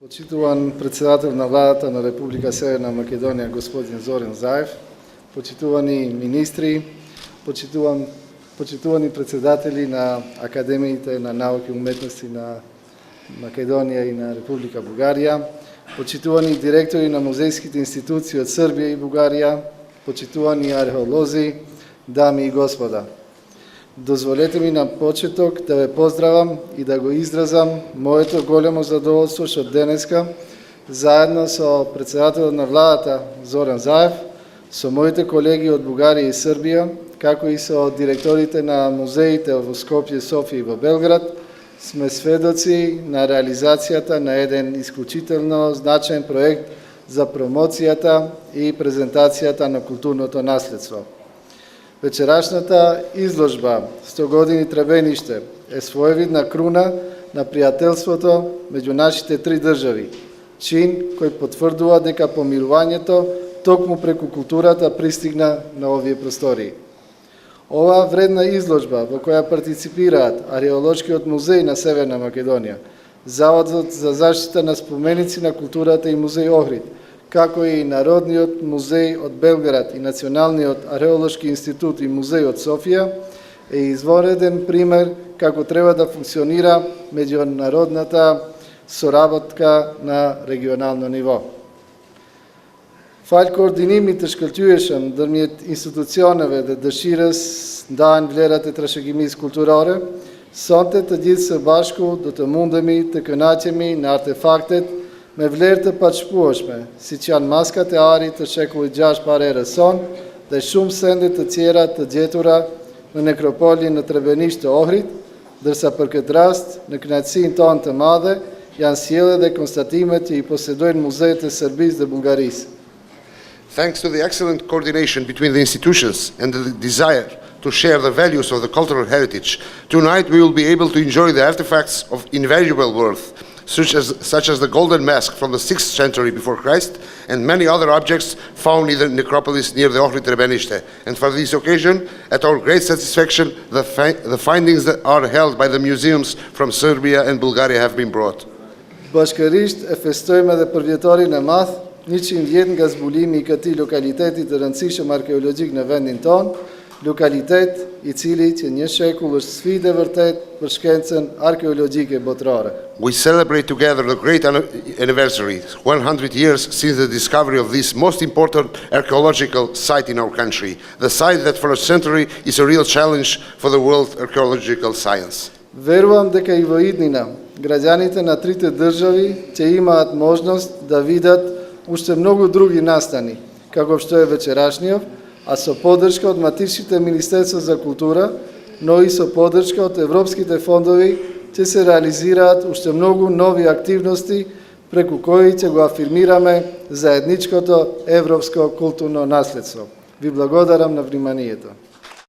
Почитуван председател на владата на Република Северна Македонија господин Зоран Заев, почитувани министри, почитувани председатели на Академиите на науки и уметности на Македонија и на Република Бугарија, почитувани директори на музејските институции од Србија и Бугарија, почитувани археолози, дами и господа. Дозволете ми на почеток да ве поздравам и да го изразам моето големо задоволство што денеска, заедно со председателот на владата Зоран Заев, со моите колеги од Бугарија и Србија, како и со директорите на музеите во Скопје, Софија и во Белград, сме сведоци на реализацијата на еден исклучително значаен проект за промоцијата и презентацијата на културното наследство. Вечерашната изложба 100 години Требениште е своевидна круна на пријателството меѓу нашите три држави, чин кој потврдува дека помирувањето токму преку културата пристигна на овие простори. Оваа вредна изложба во која партиципираат Археолошкиот музеј на Северна Македонија, Заводот за заштита на споменици на културата и музеј Охрид, како и Народниот музеј од Белград и Националниот археолошки институт и музеј од Софија, е извореден пример како треба да функционира меѓународната соработка на регионално ниво. Fal koordinimit të shkëlqyeshëm ndërmjet institucioneve dhe dëshirës ndajnë vlerat e trashëgimisë kulturore, sonte të gjithë së bashku do të mundemi të kënaqemi në artefaktet me vlerë të pashpueshme, siç janë maskat e arit të shekullit 6 para erës son dhe shumë sende të tjera të gjetura në nekropolin në Trebenisht të Ohrit, ndërsa për këtë rast, në kënaqësinë tonë të madhe, janë sjellje dhe konstatimet që i posedojnë muzeet e Serbisë dhe Bugarisë. Thanks to the excellent coordination between the institutions and the desire to share the values of the cultural heritage, tonight we will be able to enjoy the artifacts of invaluable worth, such as the golden mask from the 6th century before Christ, and many other objects found in the necropolis near the Ohrid Trebenishte. And for this occasion, at our great satisfaction, the findings that are held by the museums from Serbia and Bulgaria have been brought. Bashkërisht e festojmë edhe përvjetorin e madh, 100 vjet nga zbulimi i këtij lokaliteti të rëndësishëm arkeologjik në vendin tonë, lokalitet i cili që një shekull është sfidë e vërtet për shkencën arkeologjike botërore. We celebrate together the great anniversary, 100 years since the discovery of this most important archaeological site in our country, the site that for a century is a real challenge for the world archaeological science. Veruam дека и во иднина граѓаните на трите држави ќе имаат можност да видат уште многу други настани, како што е вечерашниот, а со поддршка од матичните Министерства за култура, но и со поддршка од европските фондови, ќе се реализираат уште многу нови активности преку кои ќе го афирмираме заедничкото европско културно наследство. Ви благодарам на вниманието.